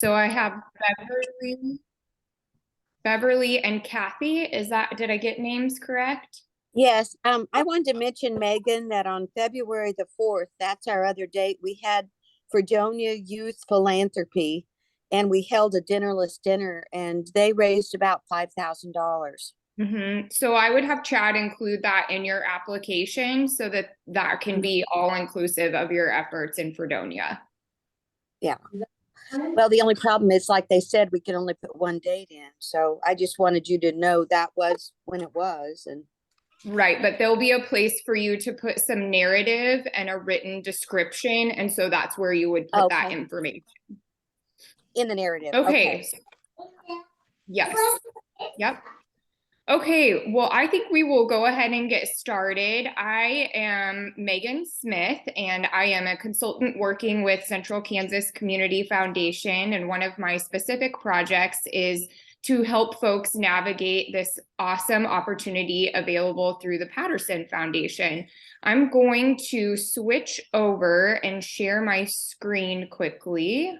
So I have Beverly and Kathy. Did I get names correct? Yes, I wanted to mention, Megan, that on February the 4th, that's our other date, we had Fredonia Youth Philanthropy, and we held a dinnerless dinner, and they raised about $5,000. So I would have Chad include that in your application so that that can be all inclusive of your efforts in Fredonia. Yeah. Well, the only problem is, like they said, we can only put one date in. So I just wanted you to know that was when it was. And Right, but there'll be a place for you to put some narrative and a written description. And so that's where you would put that okay, information. in the narrative. Okay. Okay. Yes. Yep. Okay, well, I think we will go ahead and get started. I am Megan Smith, and I am a consultant working with Central Kansas Community Foundation. And one of my specific projects is to help folks navigate this awesome opportunity available through the Patterson Foundation. I'm going to switch over and share my screen quickly.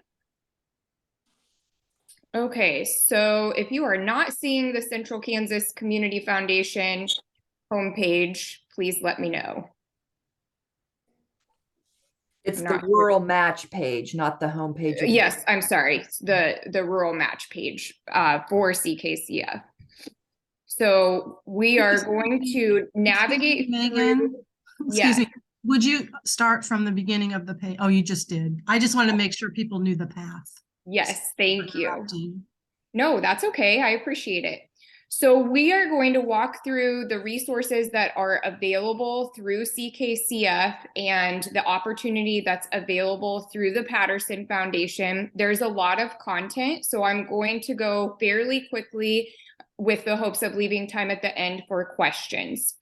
Okay, so if you are not seeing the Central Kansas Community Foundation homepage, please let me know. It's the rural match page, not the homepage. Yes, I'm sorry. The rural match page for CKCF. So we are going to navigate Megan. Excuse me. Would you start from the beginning of the page? Oh, you just did. I just wanted to make sure people knew the path. Yes, thank you. No, that's okay. I appreciate it. So we are going to walk through the resources that are available through CKCF and the opportunity that's available through the Patterson Foundation. There's a lot of content, so I'm going to go fairly quickly with the hopes of leaving time at the end for questions.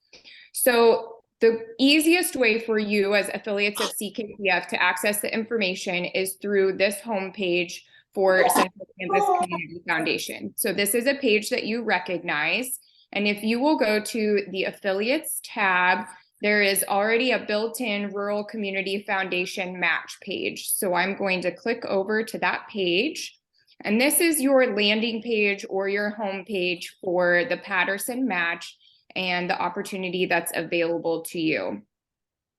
So the easiest way for you as affiliates of CKCF to access the information is through this homepage for Central Kansas Community Foundation. So this is a page that you recognize. And if you will go to the affiliates tab, there is already a built-in Rural Community Foundation match page. So I'm going to click over to that page. And this is your landing page or your home page for the Patterson match and the opportunity that's available to you.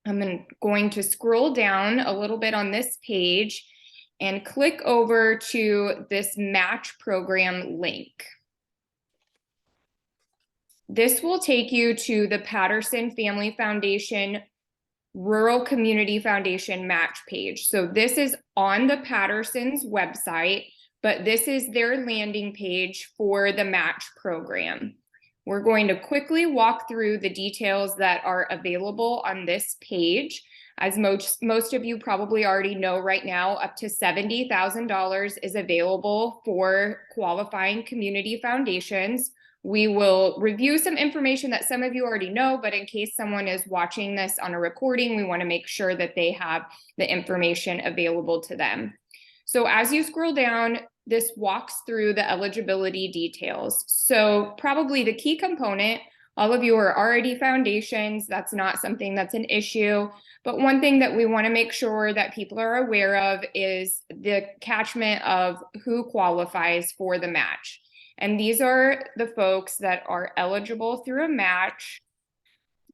I'm going to scroll down a little bit on this page and click over to this match program link. This will take you to the Patterson Family Foundation Rural Community Foundation match page. So this is on the Patterson's website, but this is their landing page for the match program. We're going to quickly walk through the details that are available on this page. As most of you probably already know right now, up to $70,000 is available for qualifying community foundations. We will review some information that some of you already know, but in case someone is watching this on a recording, we want to make sure that they have the information available to them. So as you scroll down, this walks through the eligibility details. So probably the key component, all of you are already foundations. That's not something that's an issue. But one thing that we want to make sure that people are aware of is the catchment of who qualifies for the match. And these are the folks that are eligible through a match.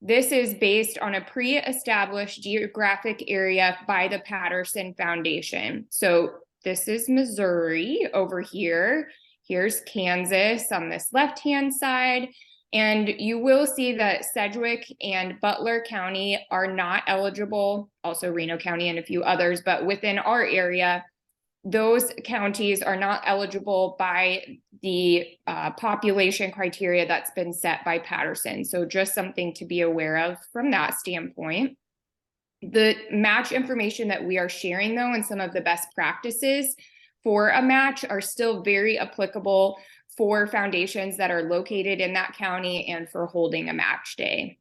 This is based on a pre-established geographic area by the Patterson Foundation. So this is Missouri over here. Here's Kansas on this left-hand side. And you will see that Sedgwick and Butler County are not eligible, also Reno County and a few others, but within our area, those counties are not eligible by the population criteria that's been set by Patterson. So just something to be aware of from that standpoint. The match information that we are sharing, though, and some of the best practices for a match are still very applicable for foundations that are located in that county and for holding a match day.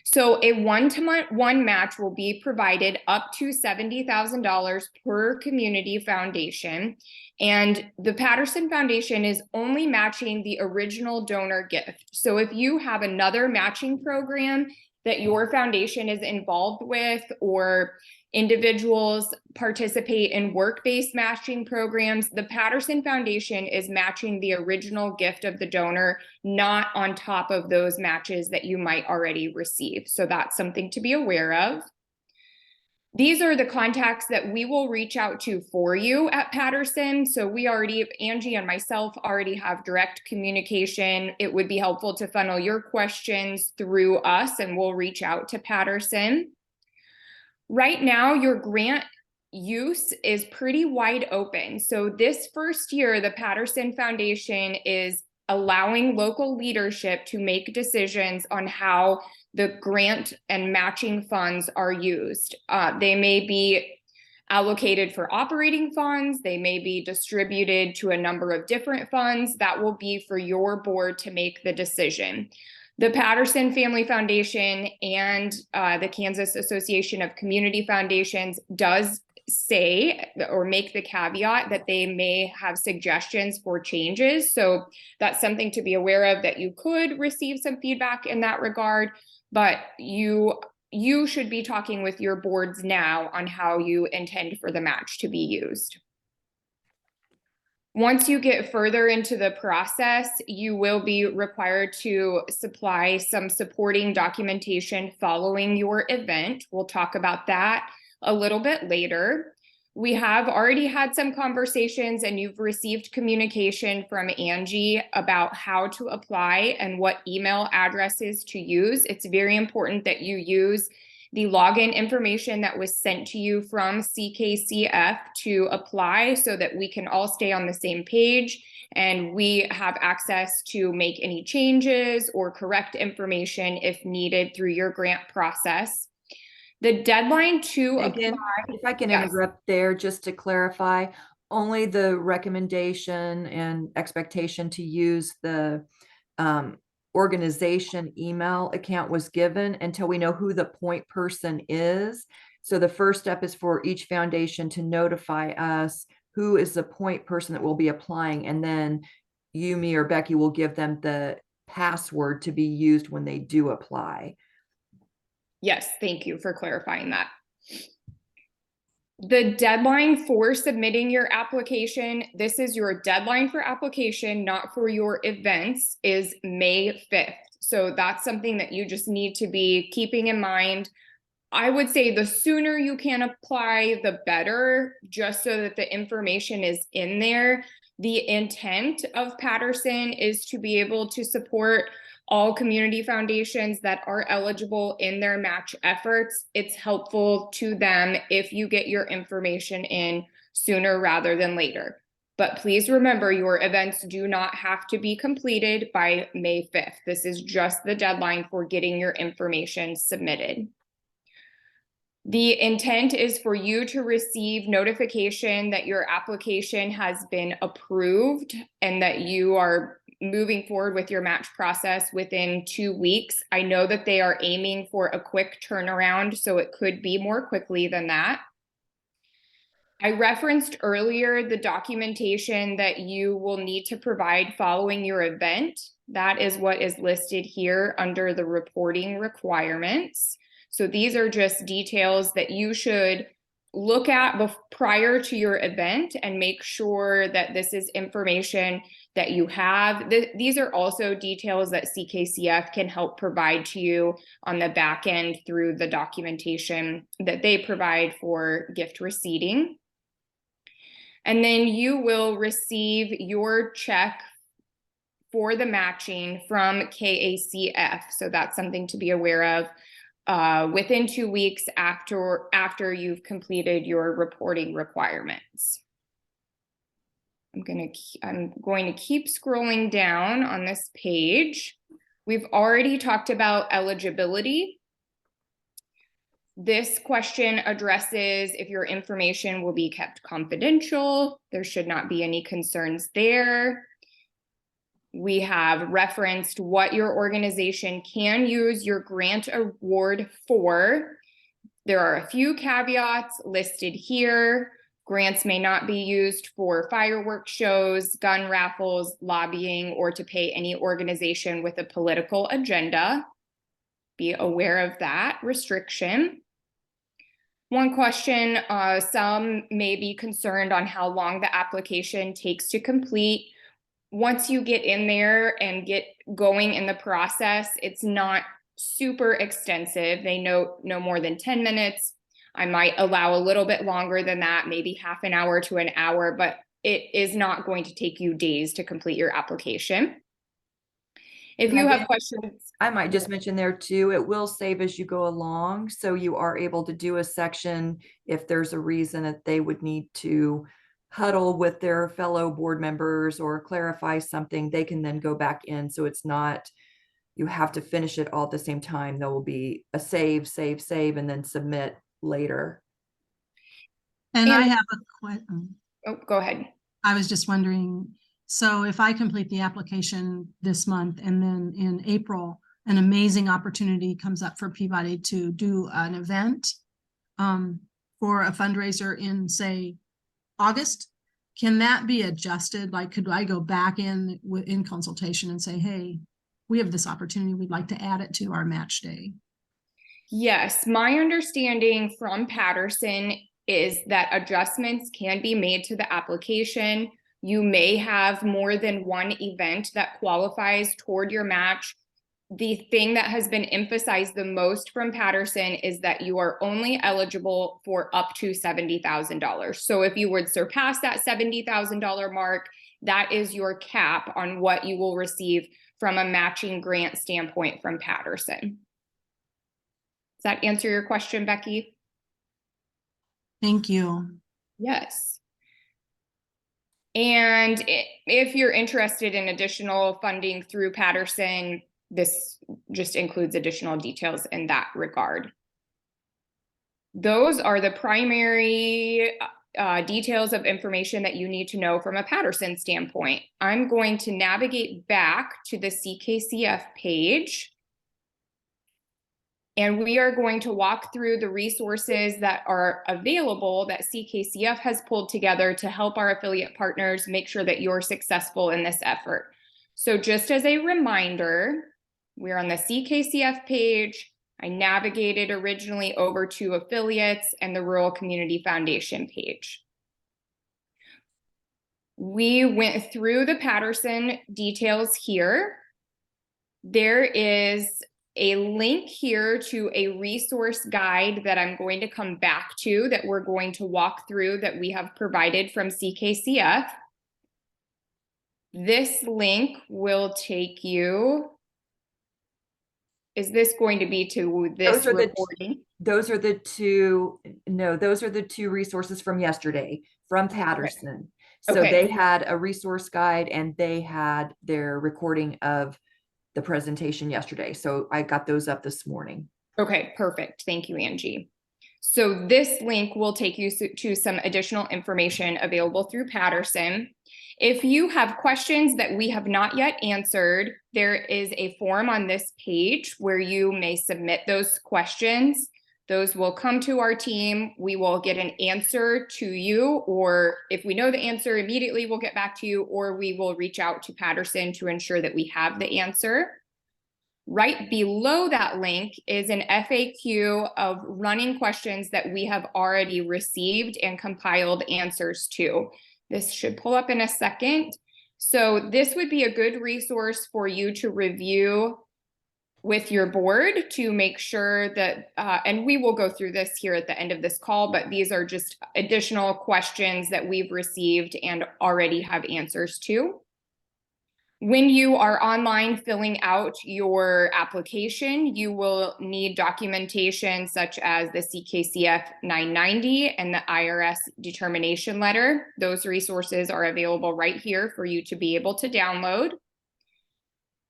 So a one-to-one match will be provided up to $70,000 per community foundation. And the Patterson Foundation is only matching the original donor gift. So if you have another matching program that your foundation is involved with, or Individuals participate in work-based matching programs. The Patterson Foundation is matching the original gift of the donor, not on top of those matches that you might already receive. So that's something to be aware of. These are the contacts that we will reach out to for you at Patterson. So we already, Angie and myself already have direct communication. It would be helpful to funnel your questions through us and we'll reach out to Patterson. Right now, your grant use is pretty wide open. So this first year, the Patterson Foundation is allowing local leadership to make decisions on how the grant and matching funds are used. They may be allocated for operating funds. They may be distributed to a number of different funds. That will be for your board to make the decision. The Patterson Family Foundation and the Kansas Association of Community Foundations does say or make the caveat that they may have suggestions for changes. So that's something to be aware of, that you could receive some feedback in that regard, but you should be talking with your boards now on how you intend for the match to be used. Once you get further into the process, you will be required to supply some supporting documentation following your event. We'll talk about that a little bit later. We have already had some conversations and you've received communication from Angie about how to apply and what email addresses to use. It's very important that you use the login information that was sent to you from CKCF to apply so that we can all stay on the same page and we have access to make any changes or correct information if needed through your grant process. The deadline to Again, apply, if I can yes. interrupt there, just to clarify, only the recommendation and expectation to use the organization email account was given until we know who the point person is. So the first step is for each foundation to notify us who is the point person that will be applying. And then you, me, or Becky will give them the password to be used when they do apply. Yes, thank you for clarifying that. The deadline for submitting your application, this is your deadline for application, not for your events, is May 5th. So that's something that you just need to be keeping in mind. I would say the sooner you can apply, the better, just so that the information is in there. The intent of Patterson is to be able to support all community foundations that are eligible in their match efforts. It's helpful to them if you get your information in sooner rather than later. But please remember, your events do not have to be completed by May 5th. This is just the deadline for getting your information submitted. The intent is for you to receive notification that your application has been approved and that you are moving forward with your match process within 2 weeks. I know that they are aiming for a quick turnaround, so it could be more quickly than that. I referenced earlier the documentation that you will need to provide following your event. That is what is listed here under the reporting requirements. So these are just details that you should look at prior to your event and make sure that this is information that you have. These are also details that CKCF can help provide to you on the back end through the documentation that they provide for gift receipting. And then you will receive your check for the matching from KACF. So that's something to be aware of within 2 weeks after you've completed your reporting requirements. I'm going to keep scrolling down on this page. We've already talked about eligibility. This question addresses if your information will be kept confidential. There should not be any concerns there. We have referenced what your organization can use your grant award for. There are a few caveats listed here. Grants may not be used for fireworks shows, gun raffles, lobbying, or to pay any organization with a political agenda. Be aware of that restriction. One question, some may be concerned on how long the application takes to complete. Once you get in there and get going in the process, it's not super extensive. They note no more than 10 minutes. I might allow a little bit longer than that, maybe half an hour to an hour, but it is not going to take you days to complete your application. If you have questions, I might just mention there too, it will save as you go along. So you are able to do a section if there's a reason that they would need to huddle with their fellow board members or clarify something, they can then go back in. So it's not, you have to finish it all at the same time. There will be a save, and then submit later. And I And- have a question. oh, go ahead. I was just wondering, so if I complete the application this month and then in April, an amazing opportunity comes up for Peabody to do an event for a fundraiser in, say, August, can that be adjusted? Like, could I go back in consultation and say, hey, we have this opportunity, we'd like to add it to our match day? Yes, my understanding from Patterson is that adjustments can be made to the application. You may have more than one event that qualifies toward your match. The thing that has been emphasized the most from Patterson is that you are only eligible for up to $70,000. So if you would surpass that $70,000 mark, that is your cap on what you will receive from a matching grant standpoint from Patterson. Does that answer your question, Becky? Thank you. Yes. And if you're interested in additional funding through Patterson, this just includes additional details in that regard. Those are the primary details of information that you need to know from a Patterson standpoint. I'm going to navigate back to the CKCF page. And we are going to walk through the resources that are available that CKCF has pulled together to help our affiliate partners make sure that you're successful in this effort. So just as a reminder, we're on the CKCF page. I navigated originally over to affiliates and the Rural Community Foundation page. We went through the Patterson details here. There is a link here to a resource guide that I'm going to come back to that we're going to walk through that we have provided from CKCF. This link will take you, is this going to be to this recording? Those are the two, no, those are the two resources from yesterday from Patterson. So Okay. they had a resource guide and they had their recording of the presentation yesterday. So I got those up this morning. Okay, perfect. Thank you, Angie. So this link will take you to some additional information available through Patterson. If you have questions that we have not yet answered, there is a form on this page where you may submit those questions. Those will come to our team. We will get an answer to you, or if we know the answer immediately, we'll get back to you, or we will reach out to Patterson to ensure that we have the answer. Right below that link is an FAQ of running questions that we have already received and compiled answers to. This should pull up in a second. So this would be a good resource for you to review with your board to make sure that, and we will go through this here at the end of this call, but these are just additional questions that we've received and already have answers to. When you are online filling out your application, you will need documentation such as the CKCF 990 and the IRS determination letter. Those resources are available right here for you to be able to download.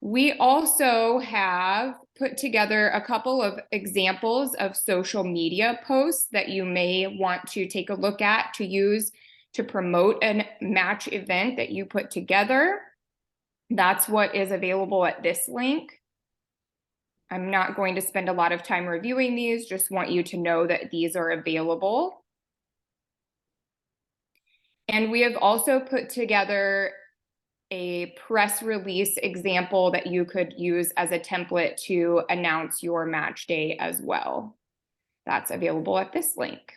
We also have put together a couple of examples of social media posts that you may want to take a look at to use to promote a match event that you put together. That's what is available at this link. I'm not going to spend a lot of time reviewing these, just want you to know that these are available. And we have also put together a press release example that you could use as a template to announce your match day as well. that's available at this link.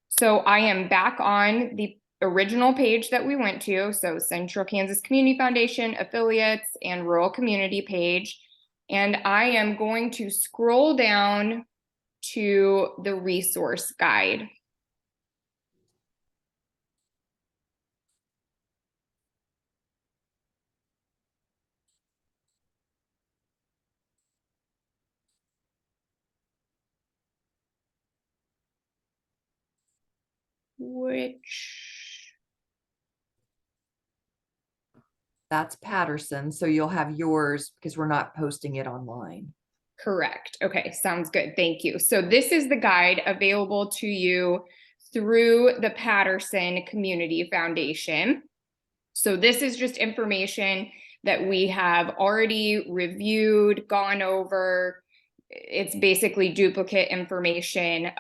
So I am back on the original page that we went to. So Central Kansas Community Foundation, affiliates, and rural community page. And I am going to scroll down to the resource guide. Which, That's Patterson. So you'll have yours because we're not posting it online. correct. Okay, sounds good. Thank you. So this is the guide available to you through the Patterson Community Foundation. So this is just information that we have already reviewed, gone over. It's basically duplicate information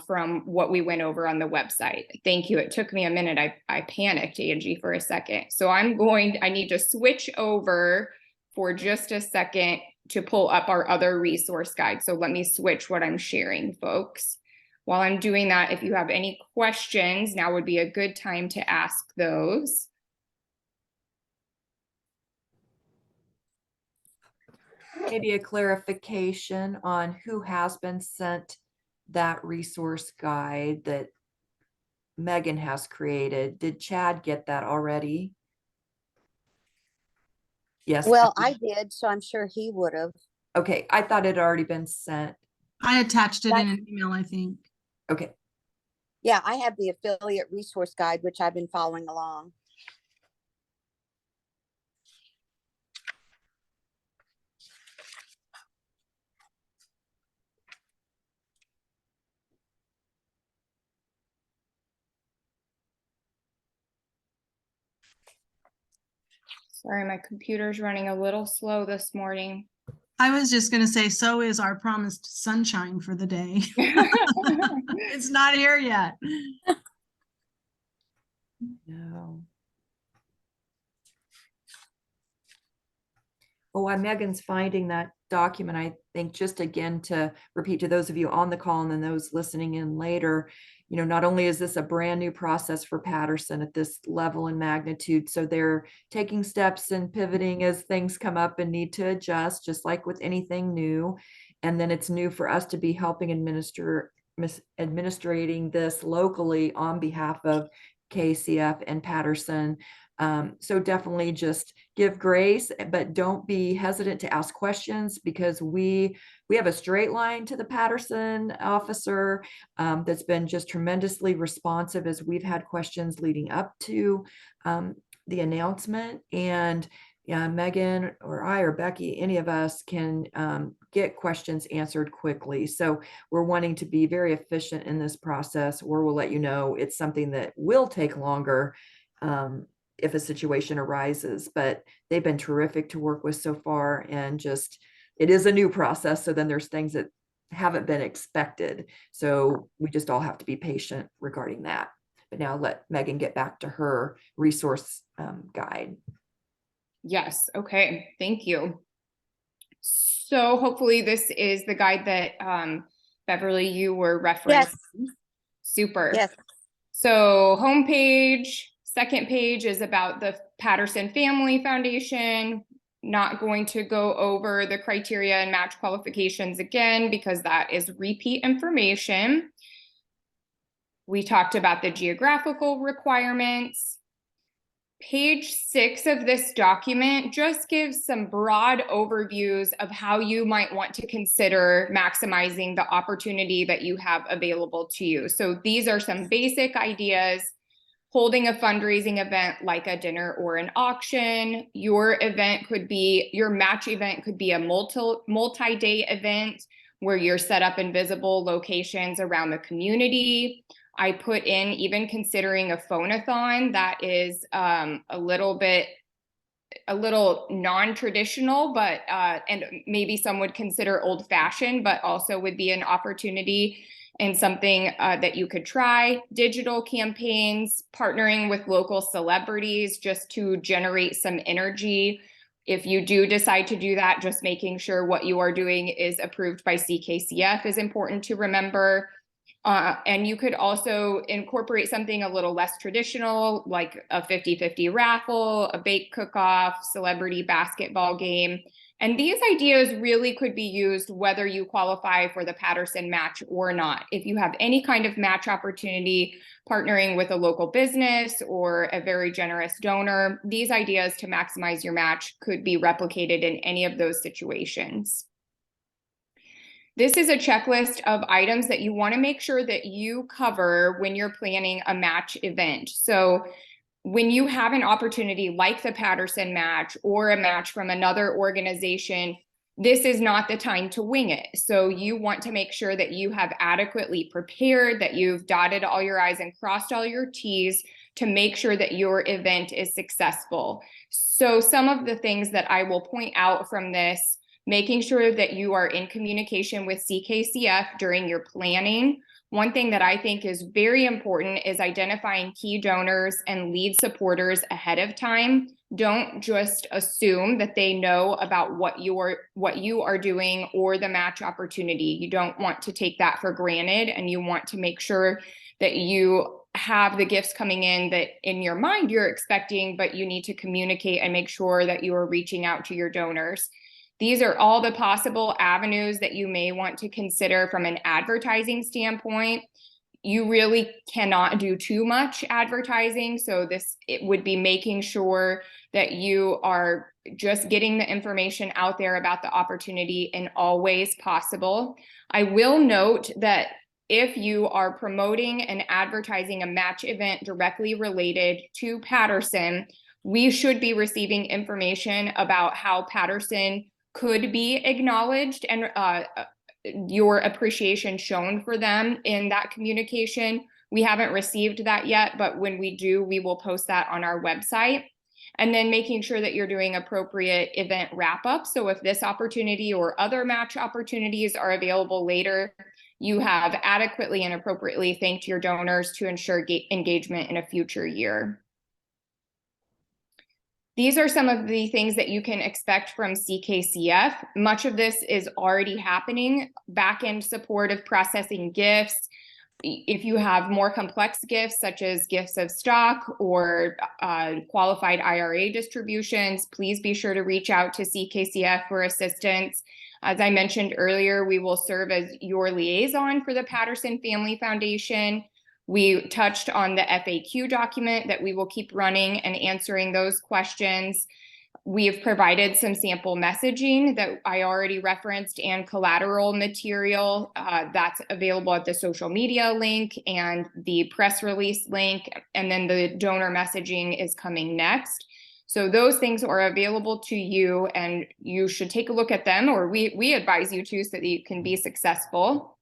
from what we went over on the website. Thank you. It took me a minute. I panicked, Angie, for a second. So I need to switch over for just a second to pull up our other resource guide. So let me switch what I'm sharing, folks. While I'm doing that, if you have any questions, now would be a good time to ask those. Maybe a clarification on who has been sent that resource guide that Megan has created. Did Chad get that already? Yes. Well, I did, so I'm sure he would have. Okay, I thought it had already been sent. I attached it That- in an email, I think. Okay, Yeah, I have the affiliate resource guide, which I've been following along. Sorry, my computer's running a little slow this morning. I was just gonna say, so is our promised sunshine for the day. It's not here yet. no. Oh, Megan's finding that document. I think just again to repeat to those of you on the call and then those listening in later, not only is this a brand new process for Patterson at this level and magnitude, so they're taking steps and pivoting as things come up and need to adjust, just like with anything new. And then it's new for us to be helping administrating this locally on behalf of KCF and Patterson. So definitely just give grace, but don't be hesitant to ask questions because we have a straight line to the Patterson officer that's been just tremendously responsive as we've had questions leading up to the announcement. And Megan or I or Becky, any of us can get questions answered quickly. So we're wanting to be very efficient in this process, or we'll let you know it's something that will take longer if a situation arises, but they've been terrific to work with so far. And just, it is a new process. So then there's things that haven't been expected. So we just all have to be patient regarding that. But now let Megan get back to her resource guide. Yes, okay, thank you. So hopefully this is the guide that Beverly, you were referencing. Yes. Super. Yes. So homepage, second page is about the Patterson Family Foundation. Not going to go over the criteria and match qualifications again because that is repeat information. We talked about the geographical requirements. Page 6 of this document just gives some broad overviews of how you might want to consider maximizing the opportunity that you have available to you. So these are some basic ideas. Holding a fundraising event like a dinner or an auction. Your match event could be a multi-day event where you're set up in visible locations around the community. I put in even considering a phone-a-thon that is a little non-traditional, but and maybe some would consider old-fashioned, but also would be an opportunity and something that you could try. Digital campaigns, partnering with local celebrities just to generate some energy If you do decide to do that, just making sure what you are doing is approved by CKCF is important to remember. And you could also incorporate something a little less traditional, like a 50-50 raffle, a bake cook-off, celebrity basketball game. And these ideas really could be used whether you qualify for the Patterson match or not. If you have any kind of match opportunity, partnering with a local business or a very generous donor, these ideas to maximize your match could be replicated in any of those situations. This is a checklist of items that you want to make sure that you cover when you're planning a match event. So when you have an opportunity like the Patterson match or a match from another organization, this is not the time to wing it. So you want to make sure that you have adequately prepared, that you've dotted all your I's and crossed all your T's to make sure that your event is successful. So some of the things that I will point out from this: making sure that you are in communication with CKCF during your planning. One thing that I think is very important is identifying key donors and lead supporters ahead of time. Don't just assume that they know about what you are doing or the match opportunity. You don't want to take that for granted, and you want to make sure that you have the gifts coming in that in your mind you're expecting, but you need to communicate and make sure that you are reaching out to your donors. These are all the possible avenues that you may want to consider from an advertising standpoint. You really cannot do too much advertising. So it would be making sure that you are just getting the information out there about the opportunity in all ways possible. I will note that if you are promoting and advertising a match event directly related to Patterson, we should be receiving information about how Patterson could be acknowledged and your appreciation shown for them in that communication. We haven't received that yet, but when we do, we will post that on our website. And then making sure that you're doing appropriate event wrap-up. So if this opportunity or other match opportunities are available later, you have adequately and appropriately thanked your donors to ensure engagement in a future year. These are some of the things that you can expect from CKCF. Much of this is already happening. Back-end support of processing gifts. If you have more complex gifts, such as gifts of stock or qualified IRA distributions, please be sure to reach out to CKCF for assistance. As I mentioned earlier, we will serve as your liaison for the Patterson Family Foundation. We touched on the FAQ document that we will keep running and answering those questions. We have provided some sample messaging that I already referenced and collateral material that's available at the social media link and the press release link. And then the donor messaging is coming next. So those things are available to you, and you should take a look at them, or we advise you to, so that you can be successful.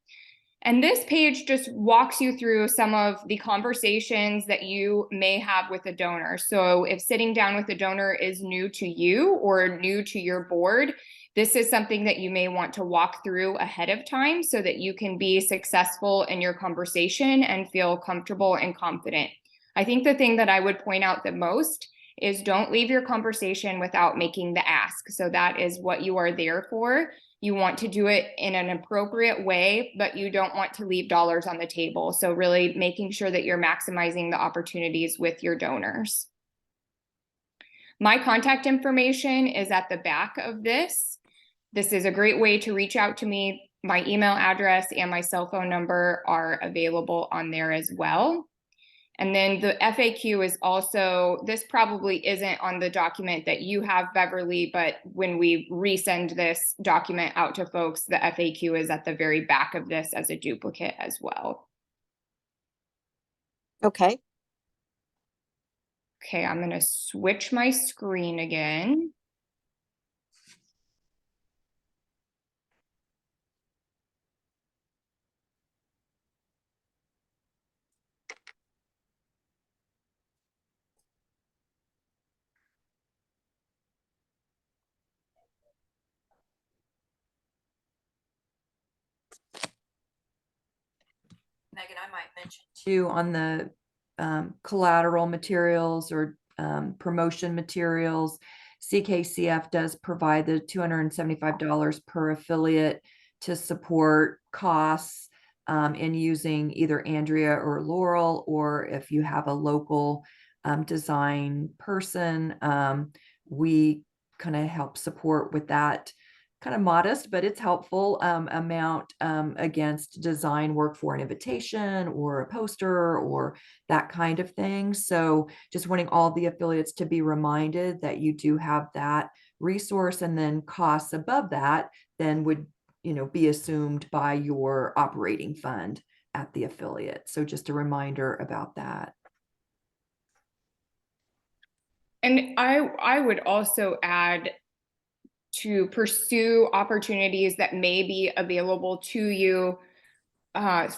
And this page just walks you through some of the conversations that you may have with a donor. So if sitting down with a donor is new to you or new to your board, this is something that you may want to walk through ahead of time so that you can be successful in your conversation and feel comfortable and confident. I think the thing that I would point out the most is don't leave your conversation without making the ask. So that is what you are there for. You want to do it in an appropriate way, but you don't want to leave dollars on the table. So really making sure that you're maximizing the opportunities with your donors. My contact information is at the back of this. This is a great way to reach out to me. My email address and my cell phone number are available on there as well. And then the FAQ is also, this probably isn't on the document that you have, Beverly, but when we resend this document out to folks, the FAQ is at the very back of this as a duplicate as well. Okay. Okay, I'm going to switch my screen again. Megan, I might mention too on the collateral materials or promotion materials CKCF does provide the $275 per affiliate to support costs in using either Andrea or Laurel, or if you have a local design person, we kind of help support with that kind of modest, but it's helpful amount against design work for an invitation or a poster or that kind of thing. So just wanting all the affiliates to be reminded that you do have that resource, and then costs above that then would, you know, be assumed by your operating fund at the affiliate. So just a reminder about that. And I would also add to pursue opportunities that may be available to you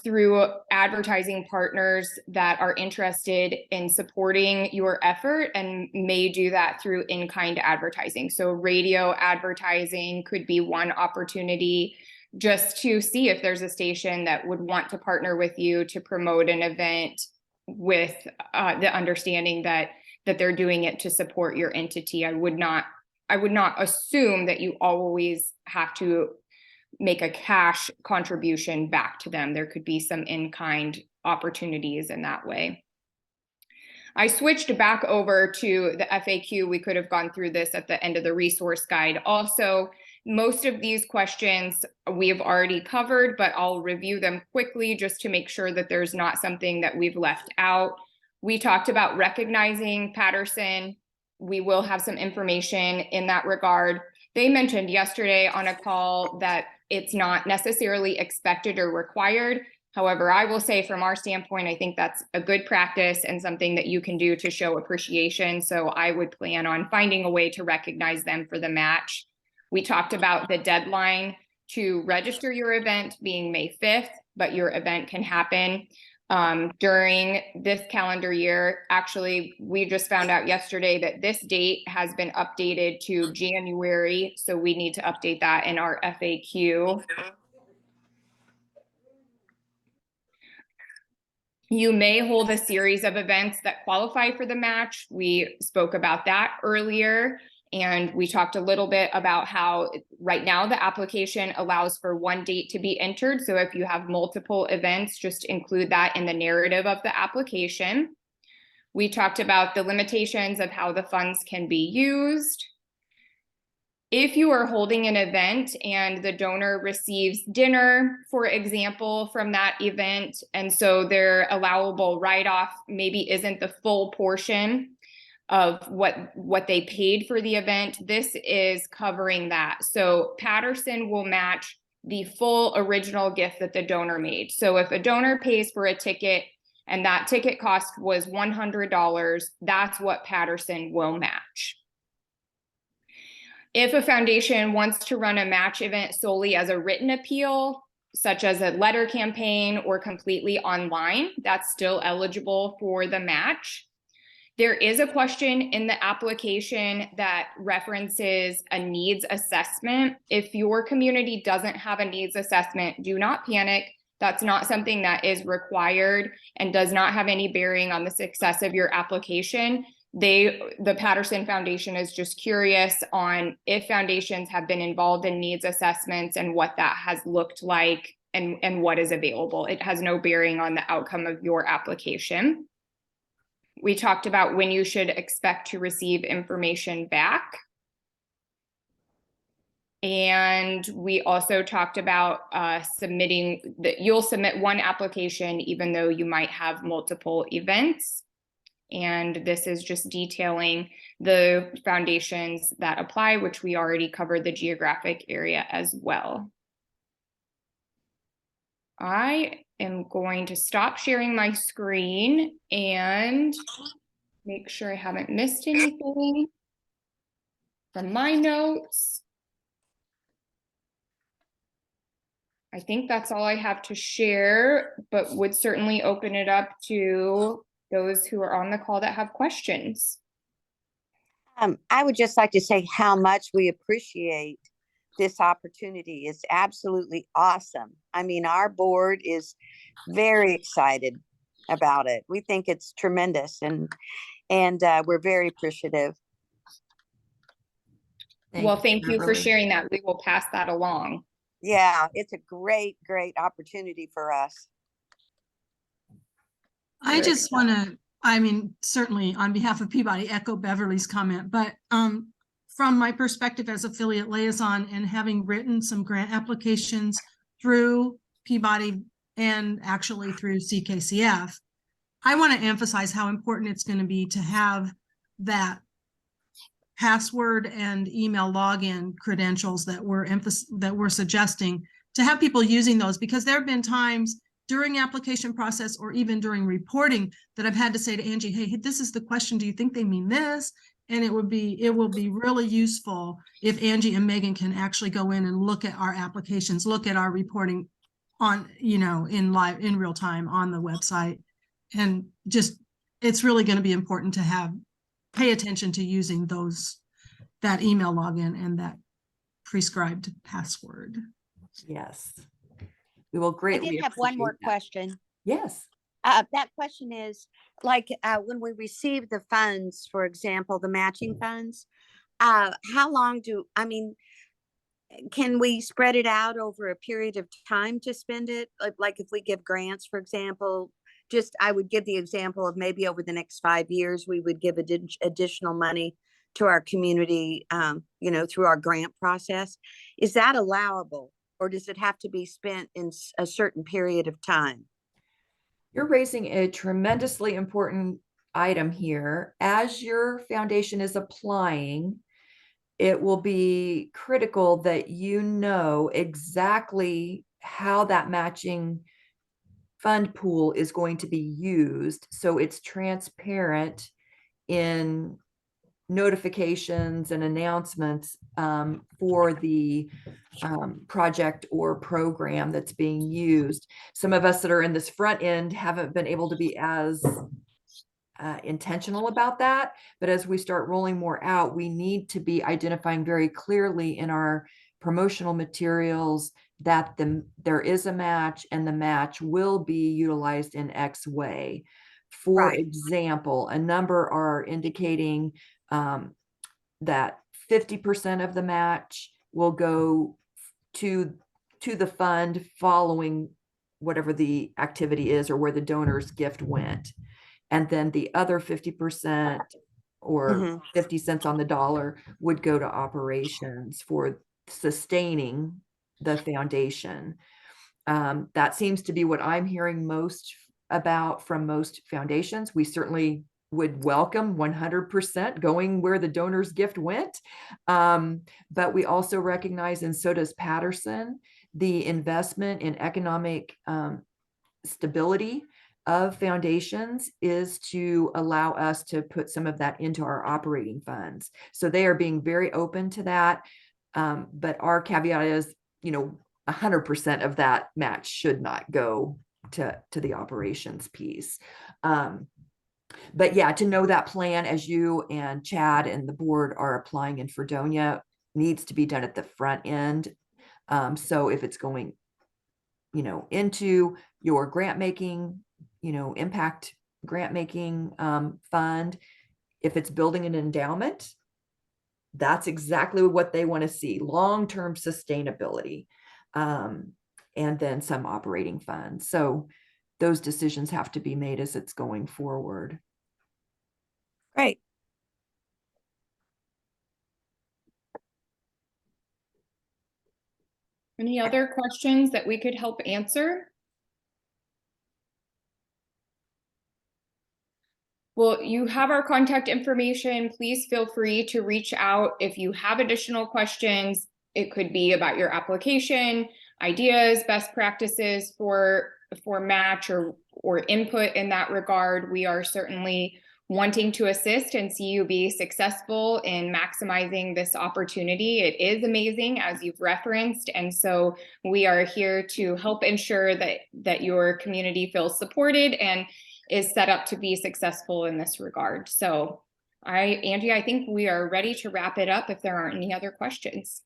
through advertising partners that are interested in supporting your effort and may do that through in-kind advertising. So radio advertising could be one opportunity, just to see if there's a station that would want to partner with you to promote an event with the understanding that they're doing it to support your entity. I would not assume that you always have to make a cash contribution back to them. There could be some in-kind opportunities in that way. I switched back over to the FAQ. We could have gone through this at the end of the resource guide. Also, most of these questions we've already covered, but I'll review them quickly just to make sure that there's not something that we've left out. We talked about recognizing Patterson. We will have some information in that regard. They mentioned yesterday on a call that it's not necessarily expected or required. However, I will say from our standpoint, I think that's a good practice and something that you can do to show appreciation. So I would plan on finding a way to recognize them for the match. We talked about the deadline to register your event being May 5th, but your event can happen during this calendar year. Actually, we just found out yesterday that this date has been updated to January, so we need to update that in our FAQ. You may hold a series of events that qualify for the match. We spoke about that earlier, and we talked a little bit about how right now the application allows for one date to be entered. So if you have multiple events, just include that in the narrative of the application. We talked about the limitations of how the funds can be used. If you are holding an event and the donor receives dinner, for example, from that event, and so their allowable write-off maybe isn't the full portion of what they paid for the event, this is covering that. So Patterson will match the full original gift that the donor made. So if a donor pays for a ticket and that ticket cost was $100, that's what Patterson will match. If a foundation wants to run a match event solely as a written appeal, such as a letter campaign or completely online, that's still eligible for the match. There is a question in the application that references a needs assessment. If your community doesn't have a needs assessment, do not panic. That's not something that is required and does not have any bearing on the success of your application. The Patterson Foundation is just curious on if foundations have been involved in needs assessments and what that has looked like and what is available. It has no bearing on the outcome of your application. We talked about when you should expect to receive information back. And we also talked about submitting that you'll submit one application even though you might have multiple events. And this is just detailing the foundations that apply, which we already covered the geographic area as well. I am going to stop sharing my screen and make sure I haven't missed anything from my notes. I think that's all I have to share, but would certainly open it up to those who are on the call that have questions. I would just like to say how much we appreciate this opportunity. It's absolutely awesome. I mean, our board is very excited about it. We think it's tremendous, and we're very appreciative. Well, thank you for Beverly. sharing that. We will pass that along. Yeah, it's a great, great opportunity for us. I Good. just want to, I mean, certainly on behalf of Peabody, echo Beverly's comment, but from my perspective as affiliate liaison and having written some grant applications through Peabody and actually through CKCF, I want to emphasize how important it's going to be to have that password and email login credentials that we're suggesting, to have people using those, because there have been times during application process or even during reporting that I've had to say to Angie, hey, this is the question. Do you think they mean this? And it will be really useful if Angie and Megan can actually go in and look at our applications, look at our reporting on, in real time on the website. And just, it's really going to be important to pay attention to using that email login and that prescribed password. Yes. We will I greatly did have one more appreciate that. question. Yes. That question is, like, when we receive the funds, for example, the matching funds, how long can we spread it out over a period of time to spend it? Like if we give grants, for example, I would give the example of maybe over the next 5 years, we would give additional money to our community, through our grant process. Is that allowable, or does it have to be spent in a certain period of time? You're raising a tremendously important item here. As your foundation is applying, it will be critical that you know exactly how that matching fund pool is going to be used, so it's transparent in notifications and announcements for the project or program that's being used. Some of us that are in this front end haven't been able to be as intentional about that, but as we start rolling more out, we need to be identifying very clearly in our promotional materials that there is a match and the match will be utilized in X way. For Right. example, a number are indicating that 50% of the match will go to the fund following whatever the activity is or where the donor's gift went. And then the other 50% or 50 cents on the dollar would go to operations for sustaining the foundation. That seems to be what I'm hearing most about from most foundations. We certainly would welcome 100% going where the donor's gift went. But we also recognize, and so does Patterson, the investment in economic stability of foundations is to allow us to put some of that into our operating funds. So they are being very open to that. But our caveat is, 100% of that match should not go to the operations piece. But yeah, to know that plan as you and Chad and the board are applying in Fredonia needs to be done at the front end. So if it's going, into your grant making, impact grant making fund, if it's building an endowment, that's exactly what they want to see, long-term sustainability, and then some operating funds. So those decisions have to be made as it's going forward. Great. Any other questions that we could help answer? Well, you have our contact information. Please feel free to reach out if you have additional questions. It could be about your application, ideas, best practices for match or input in that regard. We are certainly wanting to assist and see you be successful in maximizing this opportunity. It is amazing, as you've referenced, and so we are here to help ensure that your community feels supported and is set up to be successful in this regard. So Angie, I think we are ready to wrap it up if there aren't any other questions.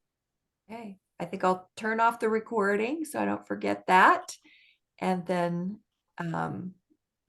Okay, I think I'll turn off the recording so I don't forget that. And then